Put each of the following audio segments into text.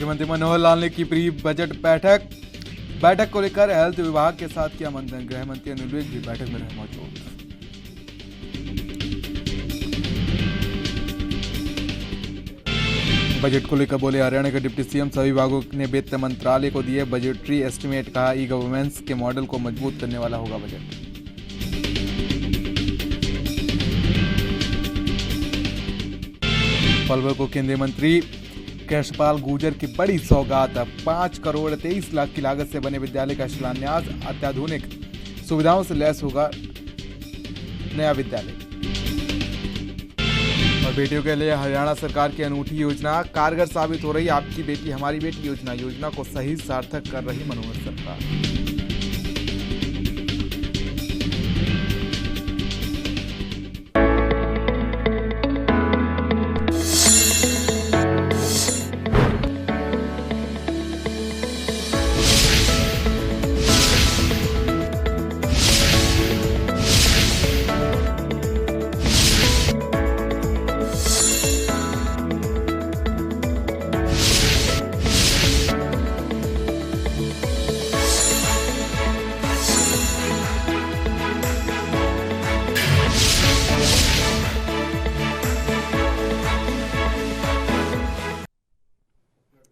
मुख्यमंत्री मनोहर लाल ने की प्री बजट बैठक को लेकर हेल्थ विभाग के साथ किया मंथन। गृह मंत्री अनिल विज भी बैठक में रहे मौजूद। बजट को लेकर बोले हरियाणा के डिप्टी सीएम। सभी विभागों ने वित्त मंत्रालय को दिए बजटरी एस्टीमेट। कहा ई गवर्नेंस के मॉडल को मजबूत करने वाला होगा बजट। पलवल को केंद्रीय मंत्री कृष्णपाल गुर्जर की बड़ी सौगात। 5 करोड़ 23 लाख की लागत से बने विद्यालय का शिलान्यास। अत्याधुनिक सुविधाओं से लैस होगा नया विद्यालय। और बेटियों के लिए हरियाणा सरकार की अनूठी योजना कारगर साबित हो रही। आपकी बेटी हमारी बेटी योजना को सही सार्थक कर रही मनोहर सरकार।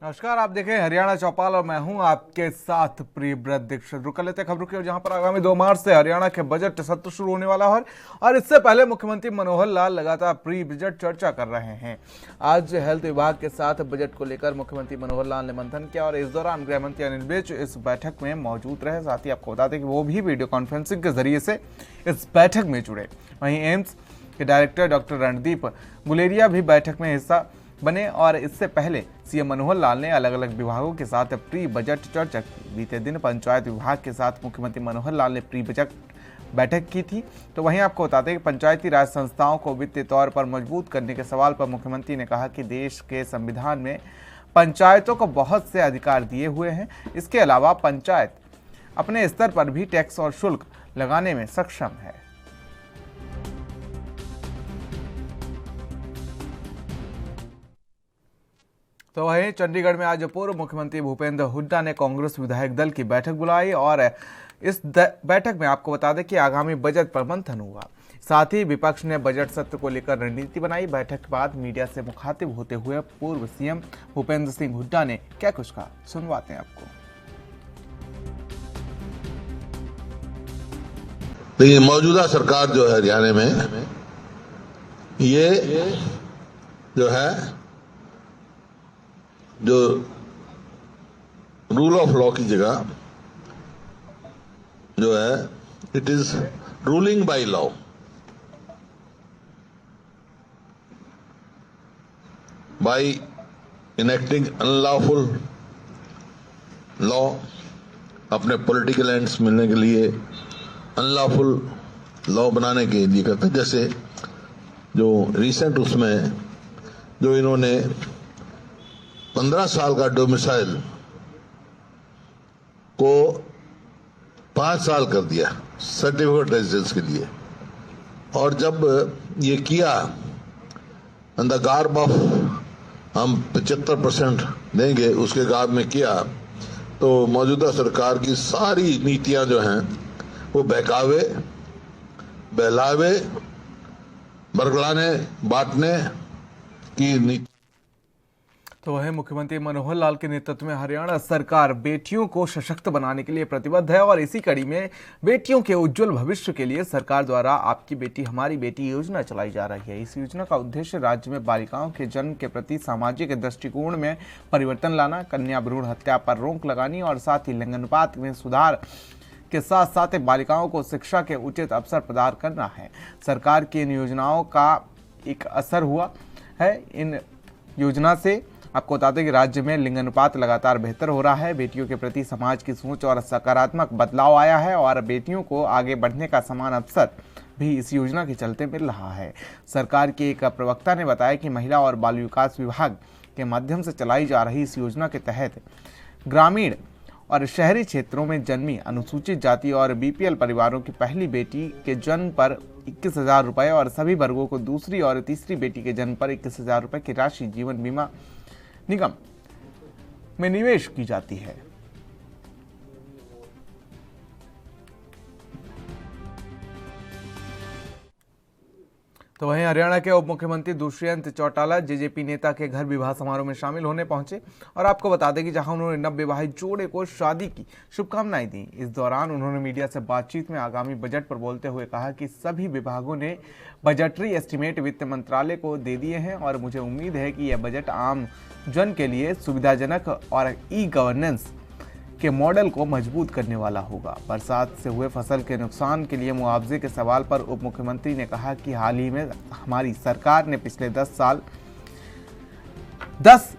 नमस्कार, आप देखें हरियाणा चौपाल और मैं हूं आपके साथ प्रियव्रत दीक्षित। रुक लेते खबरों की, जहां पर आगामी 2 मार्च से हरियाणा के बजट सत्र शुरू होने वाला है और इससे पहले मुख्यमंत्री मनोहर लाल लगातार प्री बजट चर्चा कर रहे हैं। आज हेल्थ विभाग के साथ बजट को लेकर मुख्यमंत्री मनोहर लाल ने मंथन किया और इस दौरान गृह मंत्री अनिल विज इस बैठक में मौजूद रहे। साथ ही आपको बता दें कि वो भी वीडियो कॉन्फ्रेंसिंग के जरिए से इस बैठक में जुड़े। वहीं एम्स के डायरेक्टर डॉक्टर रणदीप गुलेरिया भी बैठक में हिस्सा बने और इससे पहले सीएम मनोहर लाल ने अलग अलग विभागों के साथ प्री बजट चर्चा की। बीते दिन पंचायत विभाग के साथ मुख्यमंत्री मनोहर लाल ने प्री बजट बैठक की थी। तो वहीं आपको बताते हैं कि पंचायती राज संस्थाओं को वित्तीय तौर पर मजबूत करने के सवाल पर मुख्यमंत्री ने कहा कि देश के संविधान में पंचायतों को बहुत से अधिकार दिए हुए हैं। इसके अलावा पंचायत अपने स्तर पर भी टैक्स और शुल्क लगाने में सक्षम है। तो वहीं चंडीगढ़ में आज पूर्व मुख्यमंत्री भूपेंद्र हुड्डा ने कांग्रेस विधायक दल की बैठक बुलाई और इस बैठक में आपको बता दें कि आगामी बजट पर मंथन हुआ। साथ ही विपक्ष ने बजट सत्र को लेकर रणनीति बनाई। बैठक के बाद मीडिया से मुखातिब होते हुए पूर्व सीएम भूपेंद्र सिंह हुड्डा ने क्या कुछ कहा, सुनवाते हैं आपको। देखिए, मौजूदा सरकार जो है हरियाणा में, ये जो है जो रूल ऑफ लॉ की जगह जो है it is ruling by law. By enacting unlawful law, अपने पॉलिटिकल एंड्स मिलने के लिए अनलॉफुल लॉ बनाने के लिए करते। जैसे जो रिसेंट उसमें जो इन्होंने 15 साल का डोमिसाइल को 5 साल कर दिया सर्टिफिकेट रेजिडेंस के लिए। और जब ये किया अंडर गार्ब ऑफ हम 75% देंगे, उसके गार्ब में किया, तो मौजूदा सरकार की सारी नीतियां जो हैं वो बहकावे, बहलावे, बरगलाने, बांटने की नीति। तो वह मुख्यमंत्री मनोहर लाल के नेतृत्व में हरियाणा सरकार बेटियों को सशक्त बनाने के लिए प्रतिबद्ध है और इसी कड़ी में बेटियों के उज्जवल भविष्य के लिए सरकार द्वारा आपकी बेटी हमारी बेटी योजना चलाई जा रही है। इस योजना का उद्देश्य राज्य में बालिकाओं के जन्म के प्रति सामाजिक दृष्टिकोण में परिवर्तन लाना, कन्या भ्रूण हत्या पर रोक लगानी और साथ ही लिंगानुपात में सुधार के साथ साथ बालिकाओं को शिक्षा के उचित अवसर प्रदान करना है। सरकार की इन योजनाओं का एक असर हुआ है। इन योजना से आपको बता दें कि राज्य में लिंगानुपात लगातार बेहतर हो रहा है। बेटियों के प्रति समाज की सोच और सकारात्मक बदलाव आया है और बेटियों को आगे बढ़ने का समान अवसर भी इस योजना के चलते मिल रहा है। सरकार के एक प्रवक्ता ने बताया कि महिला और बाल विकास विभाग के माध्यम से चलाई जा रही इस योजना के तहत ग्रामीण और शहरी क्षेत्रों में जन्मी अनुसूचित जाति और बीपीएल परिवारों की पहली बेटी के जन्म पर 21,000 रुपये और सभी वर्गों को दूसरी और तीसरी बेटी के जन्म पर 21,000 रुपये की राशि जीवन बीमा निगम में निवेश की जाती है। तो वहीं हरियाणा के उप मुख्यमंत्री दुष्यंत चौटाला जेजेपी नेता के घर विवाह समारोह में शामिल होने पहुंचे और आपको बता दें कि जहां उन्होंने नवविवाहित जोड़े को शादी की शुभकामनाएं दी। इस दौरान उन्होंने मीडिया से बातचीत में आगामी बजट पर बोलते हुए कहा कि सभी विभागों ने बजटरी एस्टीमेट वित्त मंत्रालय को दे दिए हैं और मुझे उम्मीद है कि यह बजट आम जन के लिए सुविधाजनक और ई गवर्नेंस के मॉडल को मजबूत करने वाला होगा। बरसात से हुए फसल के नुकसान के लिए मुआवजे के सवाल पर उप मुख्यमंत्री ने कहा कि हाल ही में हमारी सरकार ने पिछले 10 साल 10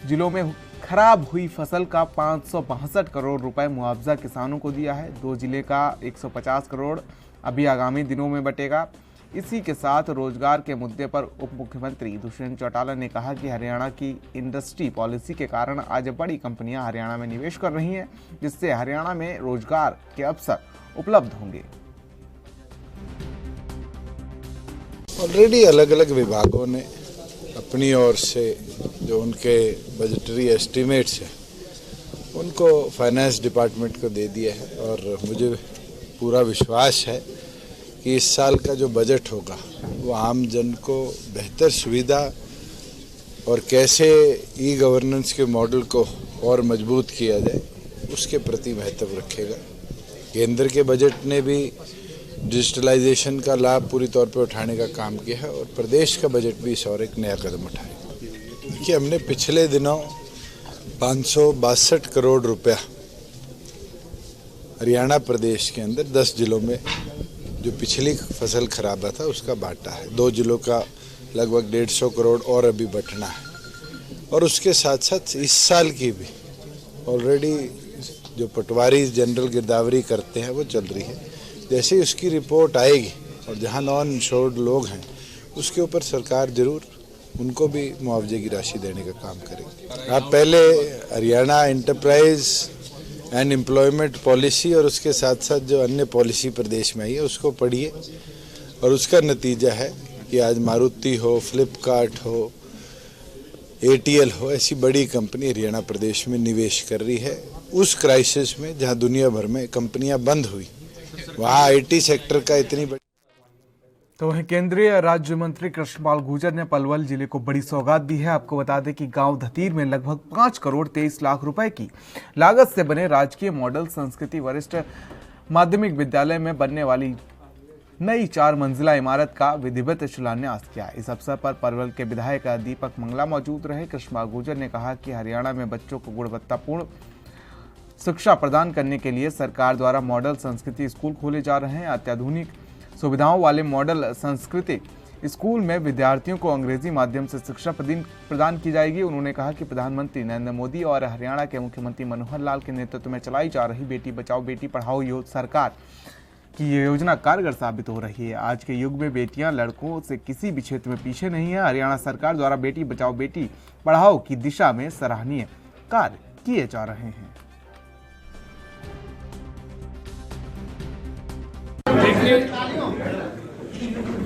जिलों में खराब हुई फसल का 562 करोड़ रुपए मुआवजा किसानों को दिया है। 2 जिले का 150 करोड़ अभी आगामी दिनों में बटेगा। इसी के साथ रोजगार के मुद्दे पर उप मुख्यमंत्री दुष्यंत चौटाला ने कहा कि हरियाणा की इंडस्ट्री पॉलिसी के कारण आज बड़ी कंपनियां हरियाणा में निवेश कर रही हैं, जिससे हरियाणा में रोजगार के अवसर उपलब्ध होंगे। ऑलरेडी अलग अलग विभागों ने अपनी ओर से जो उनके बजटरी एस्टीमेट्स हैं उनको फाइनेंस डिपार्टमेंट को दे दिया है और मुझे पूरा विश्वास है कि इस साल का जो बजट होगा वो आम जन को बेहतर सुविधा और कैसे ई गवर्नेंस के मॉडल को और मजबूत किया जाए उसके प्रति महत्व रखेगा। केंद्र के बजट ने भी डिजिटलाइजेशन का लाभ पूरी तौर पे उठाने का काम किया है और प्रदेश का बजट भी इस और एक नया कदम उठाएगा। देखिए, हमने पिछले दिनों 562 करोड़ रुपया हरियाणा प्रदेश के अंदर 10 जिलों में जो पिछली फसल खराबा था उसका बांटा है। 2 जिलों का लगभग 150 करोड़ और अभी बटना है और उसके साथ साथ इस साल की भी ऑलरेडी जो पटवारी जनरल गिरदावरी करते हैं वो चल रही है। जैसे ही उसकी रिपोर्ट आएगी और जहां नॉन इंश्योर्ड लोग हैं उसके ऊपर सरकार जरूर उनको भी मुआवजे की राशि देने का काम करेगी। आप पहले Haryana enterprise and employment policy और उसके साथ साथ जो अन्य पॉलिसी प्रदेश में आई है उसको पढ़िए और उसका नतीजा है कि आज मारुति हो, फ्लिपकार्ट हो, एटीएल हो, ऐसी बड़ी कंपनी हरियाणा प्रदेश में निवेश कर रही है। उस क्राइसिस में जहां दुनिया भर में कंपनियां बंद हुई वहां आईटी सेक्टर का इतनी बड़ी। तो वहीं केंद्रीय राज्य मंत्री कृष्णपाल गुर्जर ने पलवल जिले को बड़ी सौगात दी है। आपको बता दें कि गांव धतीर में लगभग 5 करोड़ 23 लाख रुपए की लागत से बने राजकीय मॉडल संस्कृति वरिष्ठ माध्यमिक विद्यालय में बनने वाली नई 4 मंजिला इमारत का विधिवत शिलान्यास किया। इस अवसर पर पलवल के विधायक दीपक मंगला मौजूद रहे। कृष्णपाल गुर्जर ने कहा कि हरियाणा में बच्चों को गुणवत्तापूर्ण शिक्षा प्रदान करने के लिए सरकार द्वारा मॉडल संस्कृति स्कूल खोले जा रहे हैं। अत्याधुनिक सुविधाओं वाले मॉडल संस्कृति स्कूल में विद्यार्थियों को अंग्रेजी माध्यम से शिक्षा प्रदान की जाएगी। उन्होंने कहा कि प्रधानमंत्री नरेंद्र मोदी और हरियाणा के मुख्यमंत्री मनोहर लाल के नेतृत्व में चलाई जा रही बेटी बचाओ बेटी पढ़ाओ सरकार की ये योजना कारगर साबित हो रही है। आज के युग में बेटियां लड़कों से किसी भी क्षेत्र में पीछे नहीं है। हरियाणा सरकार द्वारा बेटी बचाओ बेटी पढ़ाओ की दिशा में सराहनीय कार्य किए जा रहे हैं। देखिए,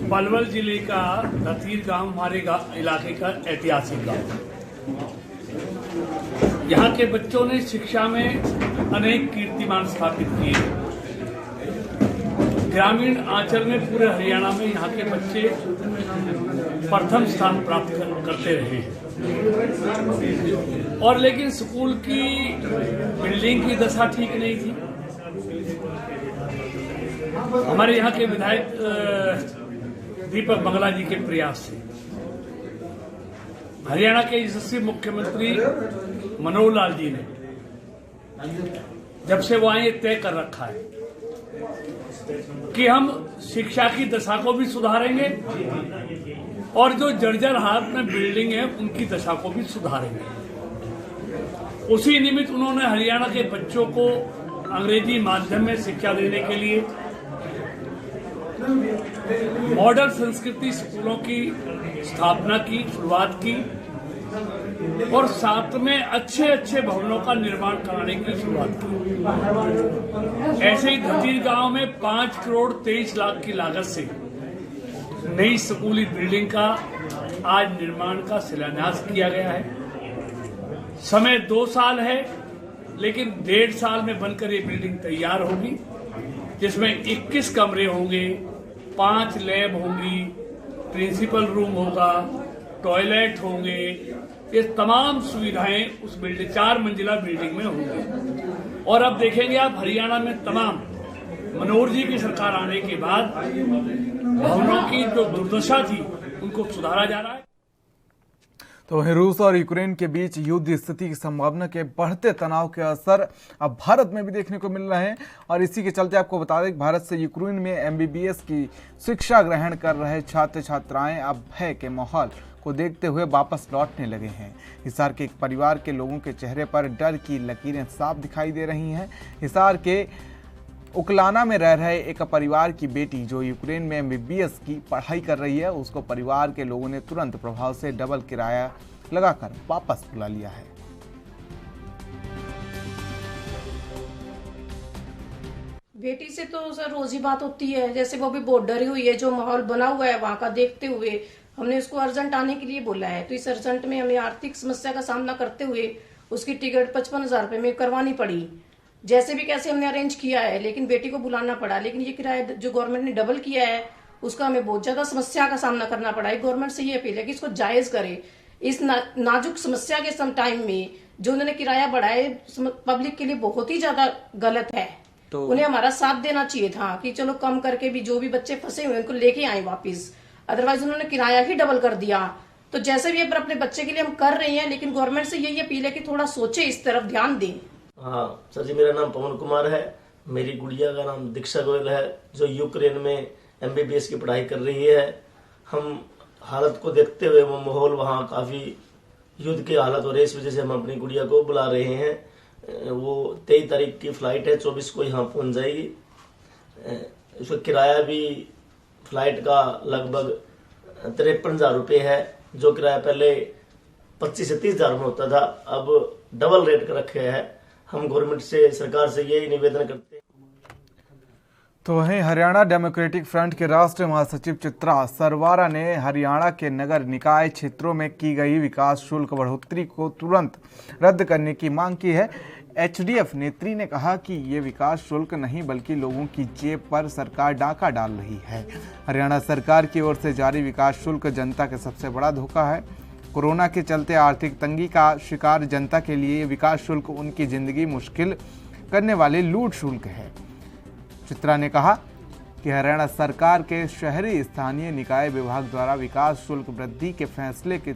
पलवल जिले का धतीर गांव हमारे इलाके का ऐतिहासिक गांव। यहाँ के बच्चों ने शिक्षा में अनेक कीर्तिमान स्थापित किए। ग्रामीण आंचल में पूरे हरियाणा में यहाँ के बच्चे प्रथम स्थान प्राप्त करते रहे। और लेकिन स्कूल की बिल्डिंग की दशा ठीक नहीं थी। हमारे यहाँ के विधायक दीपक मंगला जी के प्रयास से हरियाणा के यशस्वी मुख्यमंत्री मनोहर लाल जी ने जब से वो आए तय कर रखा है कि हम शिक्षा की दशा को भी सुधारेंगे और जो जर्जर हालत में बिल्डिंग है उनकी दशा को भी सुधारेंगे। उसी निमित्त उन्होंने हरियाणा के बच्चों को अंग्रेजी माध्यम में शिक्षा देने के लिए मॉडल संस्कृति स्कूलों की स्थापना की, शुरुआत की और साथ में अच्छे अच्छे भवनों का निर्माण कराने की शुरुआत की। ऐसे ही धतीर गांव में 5 करोड़ 23 लाख की लागत से नई स्कूली बिल्डिंग का आज निर्माण का शिलान्यास किया गया है। समय 2 साल है, लेकिन 1.5 साल में बनकर ये बिल्डिंग तैयार होगी, जिसमें 21 कमरे होंगे, 5 लैब होंगी, प्रिंसिपल रूम होगा, टॉयलेट होंगे। ये तमाम सुविधाएं उस बिल्डिंग 4 मंजिला बिल्डिंग में होंगी। और अब देखेंगे आप, हरियाणा में तमाम मनोहर जी की सरकार आने के बाद भवनों की जो दुर्दशा थी उनको सुधारा जा रहा है। तो वहीं रूस और यूक्रेन के बीच युद्ध स्थिति की संभावना के बढ़ते तनाव के असर अब भारत में भी देखने को मिल रहे हैं। और इसी के चलते आपको बता दें कि भारत से यूक्रेन में MBBS की शिक्षा ग्रहण कर रहे छात्र छात्राएं अब भय के माहौल को देखते हुए वापस लौटने लगे हैं। हिसार के एक परिवार के लोगों के चेहरे पर डर की लकीरें साफ दिखाई दे रही हैं। हिसार के उकलाना में रह रहे एक परिवार की बेटी जो यूक्रेन में MBBS की पढ़ाई कर रही है, उसको परिवार के लोगों ने तुरंत प्रभाव से डबल किराया लगाकर वापस बुला लिया है। बेटी से तो सर रोज ही बात होती है, जैसे वो भी बहुत डरी हुई है। जो माहौल बना हुआ है वहाँ का देखते हुए हमने उसको अर्जेंट आने के लिए बोला है। तो इस अर्जेंट में हमें आर्थिक समस्या का सामना करते हुए उसकी टिकट 55,000 रुपये में करवानी पड़ी। जैसे भी कैसे हमने अरेंज किया है, लेकिन बेटी को बुलाना पड़ा। लेकिन ये किराया जो गवर्नमेंट ने डबल किया है उसका हमें बहुत ज्यादा समस्या का सामना करना पड़ा है। गवर्नमेंट से ये अपील है कि इसको जायज करे। इस नाजुक समस्या के सम टाइम में जो उन्होंने किराया बढ़ाए पब्लिक के लिए बहुत ही ज्यादा गलत है। तो उन्हें हमारा साथ देना चाहिए था कि चलो कम करके भी जो भी बच्चे फंसे हुए उनको लेके आए वापिस। अदरवाइज उन्होंने किराया ही डबल कर दिया। तो जैसे भी अपने बच्चे के लिए हम कर रहे हैं, लेकिन गवर्नमेंट से यही अपील है कि थोड़ा सोचे, इस तरफ ध्यान दें। हाँ सर जी, मेरा नाम पवन कुमार है। मेरी गुड़िया का नाम दीक्षा गोयल है, जो यूक्रेन में MBBS की पढ़ाई कर रही है। हम हालत को देखते हुए, वो माहौल वहाँ काफ़ी युद्ध की हालत हो रही है, इस वजह से हम अपनी गुड़िया को बुला रहे हैं। वो 23 तारीख की फ्लाइट है, 24 को यहाँ पहुँच जाएगी। उसका किराया भी फ्लाइट का लगभग 53,000 रुपये है, जो किराया पहले 25 से 30,000 में होता था, अब डबल रेट का रखे है। हम गवर्नमेंट से, सरकार से यही निवेदन करते हैं। तो वहीं हरियाणा डेमोक्रेटिक फ्रंट के राष्ट्रीय महासचिव चित्रा सरवारा ने हरियाणा के नगर निकाय क्षेत्रों में की गई विकास शुल्क बढ़ोतरी को तुरंत रद्द करने की मांग की है। HDF नेत्री ने कहा कि ये विकास शुल्क नहीं बल्कि लोगों की जेब पर सरकार डाका डाल रही है। हरियाणा सरकार की ओर से जारी विकास शुल्क जनता के सबसे बड़ा धोखा है। कोरोना के चलते आर्थिक तंगी का शिकार जनता के लिए विकास शुल्क उनकी जिंदगी मुश्किल करने वाले लूट शुल्क है। चित्रा ने कहा कि हरियाणा सरकार के शहरी स्थानीय निकाय विभाग द्वारा विकास शुल्क वृद्धि के फैसले के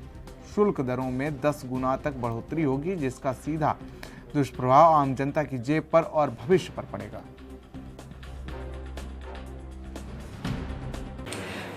शुल्क दरों में 10 गुना तक बढ़ोतरी होगी, जिसका सीधा दुष्प्रभाव आम जनता की जेब पर और भविष्य पर पड़ेगा।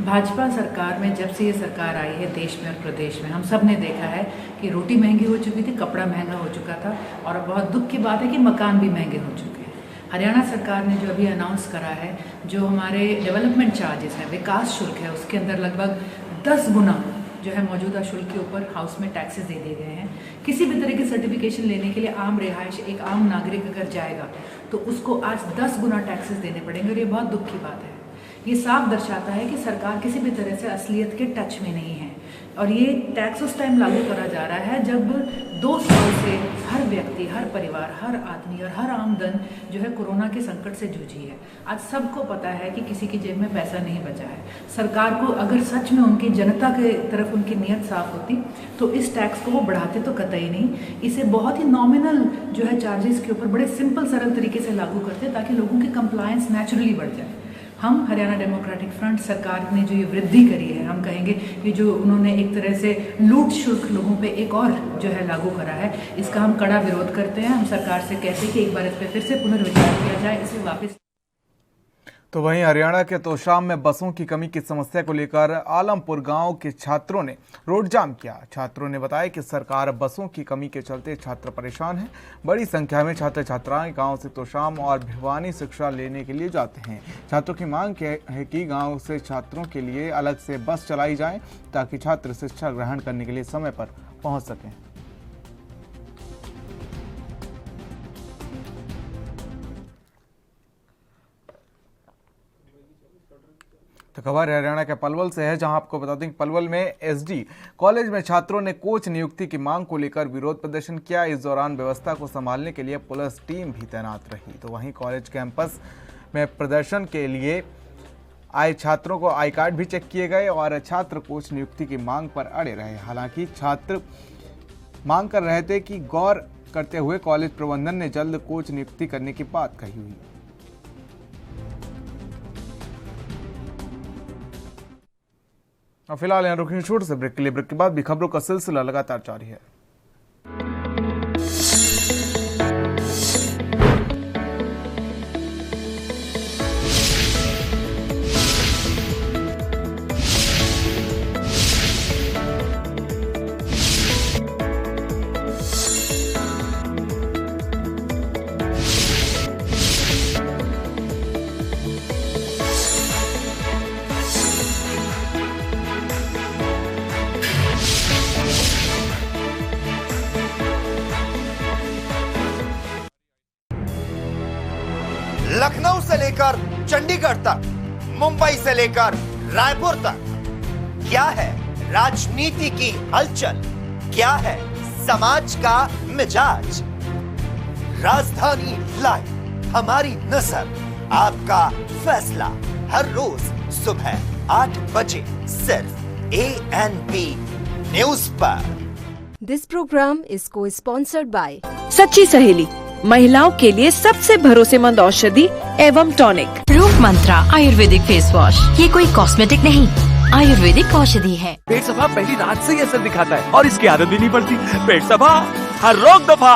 भाजपा सरकार में जब से ये सरकार आई है देश में और प्रदेश में, हम सब ने देखा है कि रोटी महंगी हो चुकी थी, कपड़ा महंगा हो चुका था, और बहुत दुख की बात है कि मकान भी महंगे हो चुके हैं। हरियाणा सरकार ने जो अभी अनाउंस करा है, जो हमारे डेवलपमेंट चार्जेस है, विकास शुल्क है, उसके अंदर लगभग 10 गुना जो है मौजूदा शुल्क के ऊपर हाउस में टैक्सेस दे दिए गए हैं। किसी भी तरह की सर्टिफिकेशन लेने के लिए आम रिहायश, एक आम नागरिक अगर जाएगा तो उसको आज 10 गुना टैक्सेस देने पड़ेंगे, और ये बहुत दुख की बात है। ये साफ दर्शाता है कि सरकार किसी भी तरह से असलियत के टच में नहीं है। और ये टैक्स उस टाइम लागू करा जा रहा है जब 2 साल से हर व्यक्ति, हर परिवार, हर आदमी और हर आमदन जो है कोरोना के संकट से जूझी है। आज सबको पता है कि किसी की जेब में पैसा नहीं बचा है। सरकार को अगर सच में उनकी जनता के तरफ उनकी नीयत साफ होती तो इस टैक्स को वो बढ़ाते तो कतई नहीं। इसे बहुत ही नॉमिनल जो है चार्जेस के ऊपर बड़े सिंपल सरल तरीके से लागू करते, ताकि लोगों की कंप्लायंस नेचुरली बढ़ जाए। हम हरियाणा डेमोक्रेटिक फ्रंट सरकार ने जो ये वृद्धि करी है, हम कहेंगे कि जो उन्होंने एक तरह से लूट शुल्क लोगों पे एक और जो है लागू करा है, इसका हम कड़ा विरोध करते हैं। हम सरकार से कहते हैं कि एक बार इस पर फिर से पुनर्विचार किया जाए, इसे वापस। तो वहीं हरियाणा के तोशाम में बसों की कमी की समस्या को लेकर आलमपुर गांव के छात्रों ने रोड जाम किया। छात्रों ने बताया कि सरकार बसों की कमी के चलते छात्र परेशान हैं। बड़ी संख्या में छात्र छात्राएं गांव से तोशाम और भिवानी शिक्षा लेने के लिए जाते हैं। छात्रों की मांग है कि गांव से छात्रों के लिए अलग से बस चलाई जाए, ताकि छात्र शिक्षा ग्रहण करने के लिए समय पर पहुँच सकें। तो खबर हरियाणा के पलवल से है, जहां आपको बता दें कि पलवल में एसडी कॉलेज में छात्रों ने कोच नियुक्ति की मांग को लेकर विरोध प्रदर्शन किया। इस दौरान व्यवस्था को संभालने के लिए पुलिस टीम भी तैनात रही। तो वहीं कॉलेज कैंपस में प्रदर्शन के लिए आए छात्रों को आई कार्ड भी चेक किए गए और छात्र कोच नियुक्ति की मांग पर अड़े रहे। हालांकि छात्र मांग कर रहे थे कि गौर करते हुए कॉलेज प्रबंधन ने जल्द कोच नियुक्ति करने की बात कही हुई। और फिलहाल यहाँ रुकेंगे छोटे से ब्रेक के लिए। ब्रेक के बाद भी खबरों का सिलसिला लगातार जारी है। लखनऊ से लेकर चंडीगढ़ तक, मुंबई से लेकर रायपुर तक, क्या है राजनीति की हलचल, क्या है समाज का मिजाज। राजधानी लाइव, हमारी नजर, आपका फैसला, हर रोज सुबह 8 बजे सिर्फ ANP न्यूज पर। दिस प्रोग्राम इज को-स्पॉन्सर्ड बाय सच्ची सहेली, महिलाओं के लिए सबसे भरोसेमंद औषधि एवं टॉनिक। रूप मंत्रा आयुर्वेदिक फेस वॉश, ये कोई कॉस्मेटिक नहीं, आयुर्वेदिक औषधि है। पेट सफा पहली रात से ही असर दिखाता है और इसकी आदत भी नहीं पड़ती। पेट सफा हर रोग दफा।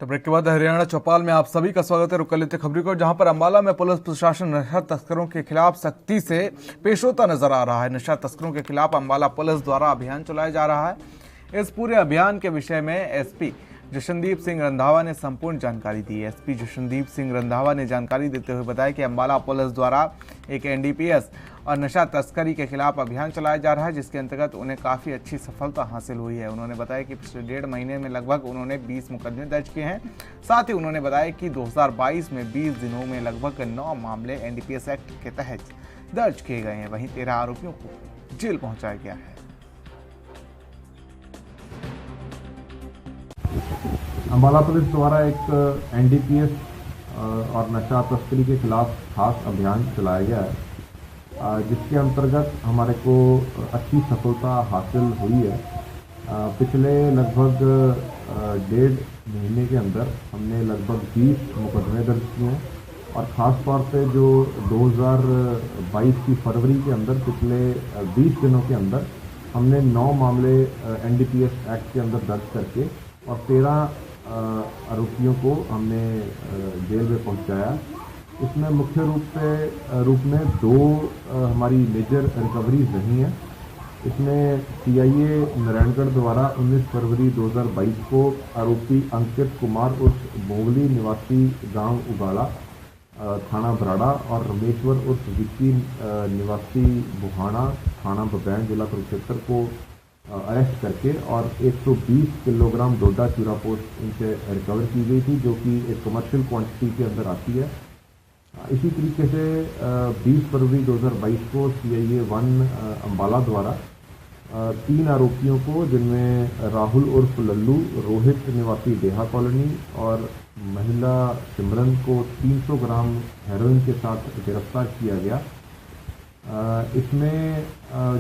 तो ब्रेक के बाद हरियाणा चौपाल में आप सभी का स्वागत है। रुक कर लेते खबरों को, जहां पर अंबाला में पुलिस प्रशासन नशा तस्करों के खिलाफ सख्ती से पेश होता नजर आ रहा है। नशा तस्करों के खिलाफ अंबाला पुलिस द्वारा अभियान चलाया जा रहा है। इस पूरे अभियान के विषय में एसपी जशनदीप सिंह रंधावा ने संपूर्ण जानकारी दी। एसपी जशनदीप सिंह रंधावा ने जानकारी देते हुए बताया कि अंबाला पुलिस द्वारा एक NDPS और नशा तस्करी के खिलाफ अभियान चलाया जा रहा है, जिसके अंतर्गत उन्हें काफ़ी अच्छी सफलता हासिल हुई है। उन्होंने बताया कि पिछले 1.5 महीने में लगभग उन्होंने 20 मुकदमे दर्ज किए हैं। साथ ही उन्होंने बताया कि 2022 में 20 दिनों में लगभग 9 मामले NDPS एक्ट के तहत दर्ज किए गए हैं। वहीं 13 आरोपियों को जेल पहुंचाया गया है। अंबाला पुलिस द्वारा एक NDPS और नशा तस्करी के खिलाफ खास अभियान चलाया गया है, जिसके अंतर्गत हमारे को अच्छी सफलता हासिल हुई है। पिछले लगभग 1.5 महीने के अंदर हमने लगभग 20 मुकदमे दर्ज किए हैं और ख़ास तौर पे जो 2022 की फरवरी के अंदर पिछले 20 दिनों के अंदर हमने 9 मामले NDPS एक्ट के अंदर दर्ज करके और 13 आरोपियों को हमने जेल में पहुंचाया। इसमें मुख्य रूप में 2 हमारी मेजर रिकवरीज रही हैं। इसमें CIA नारायणगढ़ द्वारा 19 फरवरी 2022 को आरोपी अंकित कुमार उर्फ बोगली निवासी गांव उगाड़ा थाना बराड़ा और रमेश्वर उर्फ विक्की निवासी बुहाना थाना बबैन जिला कुरुक्षेत्र को अरेस्ट करके और 120 किलोग्राम डोडा चूरा पोस्ट इनसे रिकवर की गई थी, जो कि एक कमर्शियल क्वांटिटी के अंदर आती है। इसी तरीके से 20 फरवरी 2022 को CIA 1 अंबाला द्वारा 3 आरोपियों को, जिनमें राहुल उर्फ लल्लू, रोहित निवासी डेहा कॉलोनी और महिला सिमरन को 300 ग्राम हेरोइन के साथ गिरफ्तार किया गया। इसमें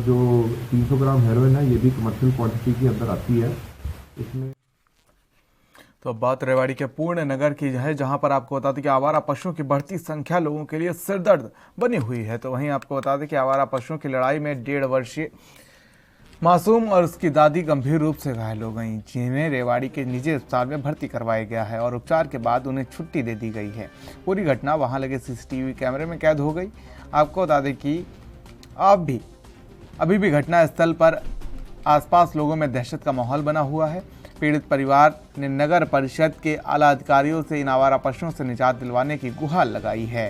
जो 300 ग्राम हेरोइन है, ये भी कमर्शियल क्वांटिटी के अंदर आती है। इसमें तो अब बात रेवाड़ी के पूर्ण नगर की है, जहां पर आपको बता दें कि आवारा पशुओं की बढ़ती संख्या लोगों के लिए सिरदर्द बनी हुई है। तो वहीं आपको बता दें कि आवारा पशुओं की लड़ाई में 1.5 वर्षीय मासूम और उसकी दादी गंभीर रूप से घायल हो गईं, जिन्हें रेवाड़ी के निजी अस्पताल में भर्ती करवाया गया है और उपचार के बाद उन्हें छुट्टी दे दी गई है। पूरी घटना वहां लगे सीसीटीवी कैमरे में कैद हो गई। आपको बता दें कि अभी भी घटना स्थल पर आसपास लोगों में दहशत का माहौल बना हुआ है। पीड़ित परिवार ने नगर परिषद के आला अधिकारियों से इन आवारा पशुओं से निजात दिलवाने की गुहार लगाई है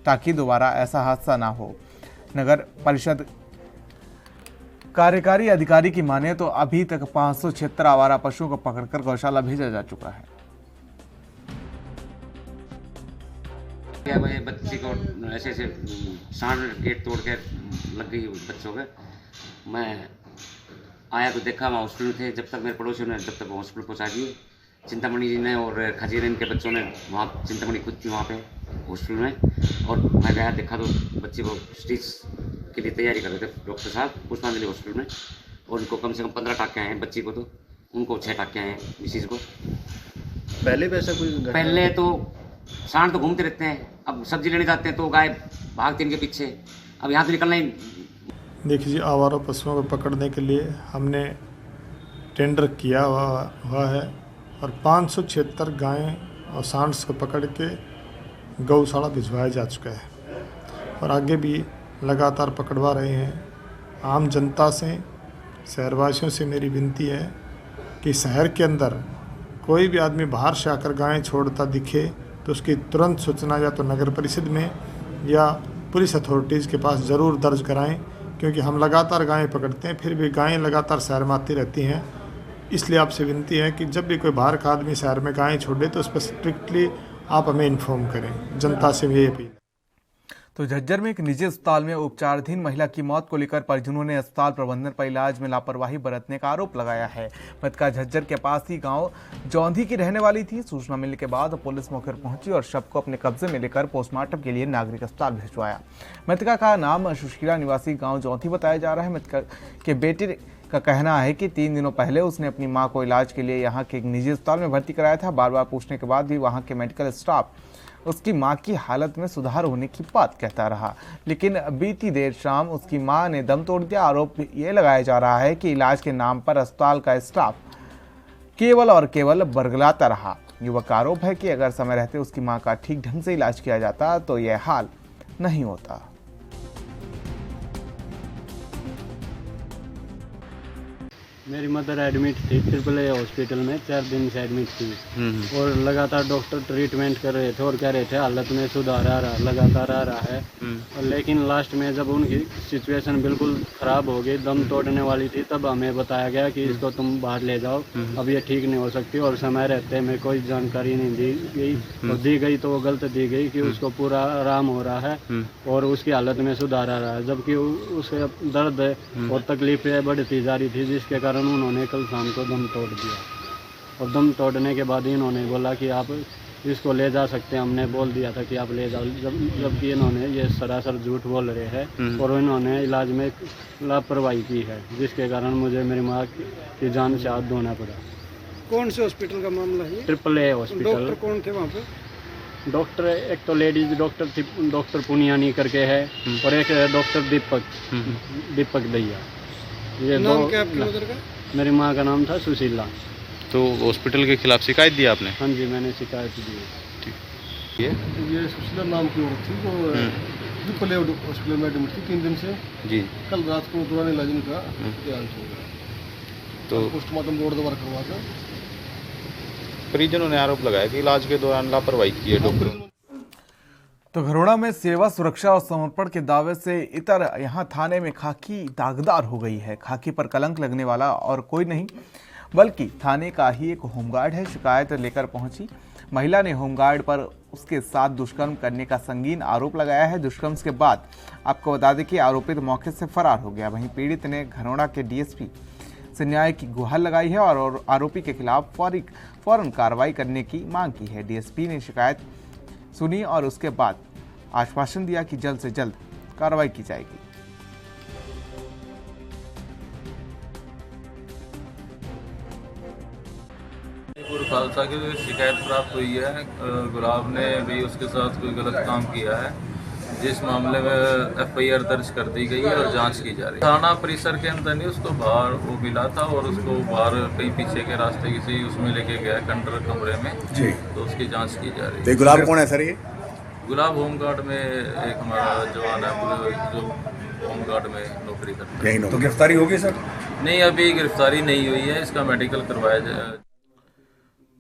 ताकि दोबारा ऐसा हादसा ना हो। नगर परिषद कार्यकारी अधिकारी की माने तो अभी तक 576 आवारा पशुओं को पकड़कर गौशाला भेजा जा चुका है। बच्ची को ऐसे सांड गेट तोड़ के लग गई बच्चों के। मैं आया तो देखा वहाँ हॉस्पिटल थे, जब तक मेरे पड़ोसियों ने जब तक हॉस्पिटल पहुँचा दिए। चिंतामणि जी ने और खजीरन के बच्चों ने वहाँ चिंतामणि खुद थी वहाँ पे हॉस्पिटल में, और मैं गया देखा तो बच्चे को स्टिच के लिए तैयारी कर रहे थे डॉक्टर साहब पुष्पांजलि हॉस्पिटल में, और उनको कम से कम 15 टाँके आए हैं बच्ची को, तो उनको 6 टाँके आए हैं मिसिज को। पहले भी ऐसा कोई पहले तो सांड तो घूमते रहते हैं, अब सब्जी लेने जाते हैं तो गाय भागते इनके पीछे, अब यहाँ तो निकलना ही। देखिए जी, आवारा पशुओं को पकड़ने के लिए हमने टेंडर किया हुआ है और 576 गायें और सांड्स को पकड़ के गौशाला भिजवाया जा चुका है और आगे भी लगातार पकड़वा रहे हैं। आम जनता से, शहरवासियों से मेरी विनती है कि शहर के अंदर कोई भी आदमी बाहर से आकर गायें छोड़ता दिखे तो उसकी तुरंत सूचना या तो नगर परिषद में या पुलिस अथॉरिटीज़ के पास ज़रूर दर्ज कराएं, क्योंकि हम लगातार गायें पकड़ते हैं फिर भी गायें लगातार शहर में आती रहती हैं। इसलिए आपसे विनती है कि जब भी कोई बाहर का आदमी शहर में गायें छोड़े तो उस पर स्ट्रिक्टली आप हमें इन्फॉर्म करें। जनता से भी ये अपील। तो झज्जर में एक निजी अस्पताल में उपचाराधीन महिला की मौत को लेकर परिजनों ने अस्पताल प्रबंधन पर इलाज में लापरवाही बरतने का आरोप लगाया है। मृतका झज्जर के पास ही गांव जौंधी की रहने वाली थी। सूचना मिलने के बाद पुलिस मौके पर पहुंची और शव को अपने कब्जे में लेकर पोस्टमार्टम के लिए नागरिक अस्पताल भिजवाया। मृतका का नाम सुशीला निवासी गाँव जौंधी बताया जा रहा है। मृतका के बेटे का कहना है कि 3 दिनों पहले उसने अपनी मां को इलाज के लिए यहां के एक निजी अस्पताल में भर्ती कराया था। बार बार पूछने के बाद भी वहां के मेडिकल स्टाफ उसकी मां की हालत में सुधार होने की बात कहता रहा, लेकिन बीती देर शाम उसकी मां ने दम तोड़ दिया। आरोप ये लगाया जा रहा है कि इलाज के नाम पर अस्पताल का स्टाफ केवल और केवल बरगलाता रहा। युवक का आरोप है कि अगर समय रहते उसकी मां का ठीक ढंग से इलाज किया जाता तो यह हाल नहीं होता। मेरी मदर एडमिट थी AAA हॉस्पिटल में, 4 दिन से एडमिट थी और लगातार डॉक्टर ट्रीटमेंट कर रहे थे और कह रहे थे हालत में सुधार आ रहा, लगातार आ रहा है। और लेकिन लास्ट में जब उनकी सिचुएशन बिल्कुल ख़राब हो गई, दम तोड़ने वाली थी, तब हमें बताया गया कि इसको तुम बाहर ले जाओ, अब ये ठीक नहीं हो सकती। और समय रहते हमें कोई जानकारी नहीं दी गई, और दी गई तो वो गलत दी गई कि उसको पूरा आराम हो रहा है और उसकी हालत में सुधार आ रहा है, जबकि उसे दर्द और तकलीफें बढ़ती जा रही थी, जिसके कारण उन्होंने कल शाम को दम तोड़ दिया। और दम तोड़ने के बाद इन्होंने बोला कि आप इसको ले जा सकते हैं। हमने बोल दिया था कि आप ले जाओ, जबकि इन्होंने ये सरासर झूठ बोल रहे हैं और इन्होंने इलाज में लापरवाही की है, जिसके कारण मुझे मेरी माँ की जान से हाथ धोना पड़ा। कौन से हॉस्पिटल का मामला है? AAA hospital. डॉक्टर कौन थे वहाँ पे? डॉक्टर एक तो लेडीज डॉक्टर थी, डॉक्टर पुनियानी करके है, और एक डॉक्टर दीपक दैया। ये नाम क्या आपकी मदर का? मेरी माँ का नाम था सुशीला। तो हॉस्पिटल के खिलाफ शिकायत दी आपने? हाँ जी, मैंने शिकायत दी। ठीक। ये सुशीला नाम की औरत थी जो AAA हॉस्पिटल में एडमिट थी 3 दिन से जी। कल रात को दौरान इलाज का देहांत हो गया, तो पोस्टमार्टम बोर्ड द्वारा करवा कर परिजनों ने आरोप लगाया कि इलाज के दौरान लापरवाही की है डॉक्टर। तो घरोड़ा में सेवा, सुरक्षा और समर्पण के दावे से इतर यहां थाने में खाकी दागदार हो गई है। खाकी पर कलंक लगने वाला और कोई नहीं बल्कि थाने का ही एक होमगार्ड है। शिकायत लेकर पहुंची महिला ने होमगार्ड पर उसके साथ दुष्कर्म करने का संगीन आरोप लगाया है। दुष्कर्म के बाद आपको बता दें कि आरोपित मौके से फरार हो गया। वहीं पीड़ित ने घरोड़ा के DSP से न्याय की गुहार लगाई है और आरोपी के खिलाफ फौरन कार्रवाई करने की मांग की है। DSP ने शिकायत सुनी और उसके बाद आश्वासन दिया कि जल्द से जल्द कार्रवाई की जाएगी। खालसा की शिकायत प्राप्त हुई है। गुलाब ने भी उसके साथ कोई गलत काम किया है जिस मामले में FIR दर्ज कर दी गई है और जांच की जा रही है। थाना परिसर के अंदर नहीं, उसको बाहर वो मिला था और उसको बाहर कहीं पीछे के रास्ते किसी उसमें लेके गया कंटर कमरे में जी, तो उसकी जांच की जा रही है। तो गुलाब कौन है सर? ये गुलाब होमगार्ड में एक हमारा जवान है जो होमगार्ड में नौकरी करता है। तो गिरफ्तारी होगी सर? नहीं, अभी गिरफ्तारी नहीं हुई है, इसका मेडिकल करवाया जाए।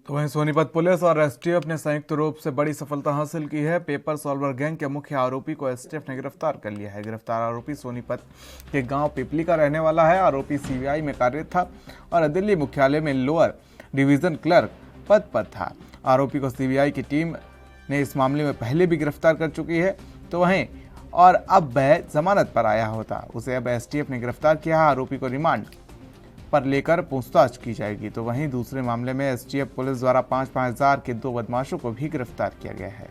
तो वहीं सोनीपत पुलिस और एसटीएफ ने संयुक्त रूप से बड़ी सफलता हासिल की है। पेपर सॉल्वर गैंग के मुख्य आरोपी को एसटीएफ ने गिरफ्तार कर लिया है। गिरफ्तार आरोपी सोनीपत के गांव पिपली का रहने वाला है। आरोपी सीबीआई में कार्यरत था और दिल्ली मुख्यालय में लोअर डिवीजन क्लर्क पद पर था। आरोपी को सीबीआई की टीम ने इस मामले में पहले भी गिरफ्तार कर चुकी है, तो वहीं और अब वह जमानत पर आया होता। उसे अब एसटीएफ ने गिरफ्तार किया है। आरोपी को रिमांड पर लेकर पूछताछ की जाएगी। तो वहीं दूसरे मामले में एसटीएफ पुलिस द्वारा 5,000 के 2 बदमाशों को भी गिरफ्तार किया गया है।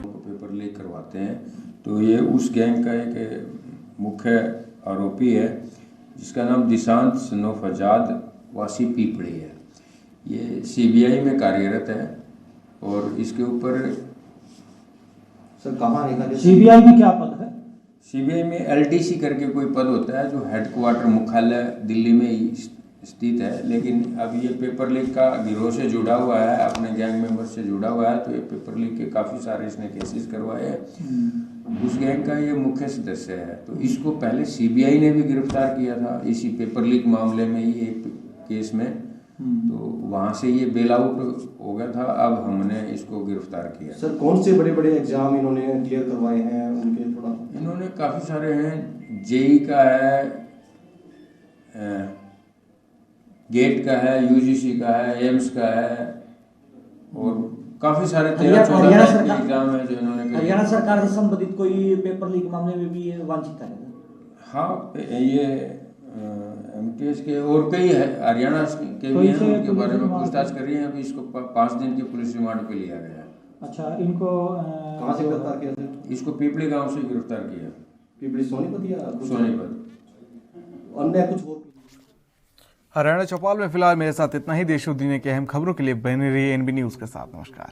पेपर लीक करवाते हैं, तो ये उस गैंग का एक मुख्य आरोपी है जिसका नाम दिशांत सनोफ आजाद वासी पीपड़ी है। ये सीबीआई में कार्यरत है और इसके ऊपर सर कहाँ है? सीबीआई में क्या पद है? सीबीआई में एलडीसी करके कोई पद होता है जो हेडक्वार्टर मुख्यालय दिल्ली में ही स्थित है। लेकिन अब ये पेपर लीक का गिरोह से जुड़ा हुआ है, अपने गैंग मेंबर से जुड़ा हुआ है, तो ये पेपर लीक के काफ़ी सारे इसने केसेस करवाए हैं। उस गैंग का ये मुख्य सदस्य है। तो इसको पहले सीबीआई ने भी गिरफ्तार किया था इसी पेपर लीक मामले में ही एक केस में, तो वहाँ से ये बेल आउट हो गया था। अब हमने इसको गिरफ्तार किया। सर कौन से बड़े बड़े एग्जाम इन्होंने क्लियर करवाए हैं? उनके थोड़ा इन्होंने काफ़ी सारे हैं, जेई का है, गेट का है, यूजीसी का है, एम्स का है और काफ़ी सारे 13-14 एग्जाम है जो इन्होंने। हरियाणा सरकार से संबंधित कोई पेपर लीक मामले में भी वांछित है? हाँ, ये एमटीएस के और कई हरियाणा के भी हैं, उनके बारे में पूछताछ कर रही है। अभी इसको 5 दिन की पुलिस रिमांड पे लिया गया। अच्छा, इनको कहाँ से गिरफ्तार किया था? इसको पिपली गांव से गिरफ्तार किया। पिपली सोनीपत या सोनीपत? अन्य कुछ और? हरियाणा चौपाल में फिलहाल मेरे साथ इतना ही। देश और दुनिया की अहम खबरों के लिए बने रहिए एनबी न्यूज के साथ। नमस्कार।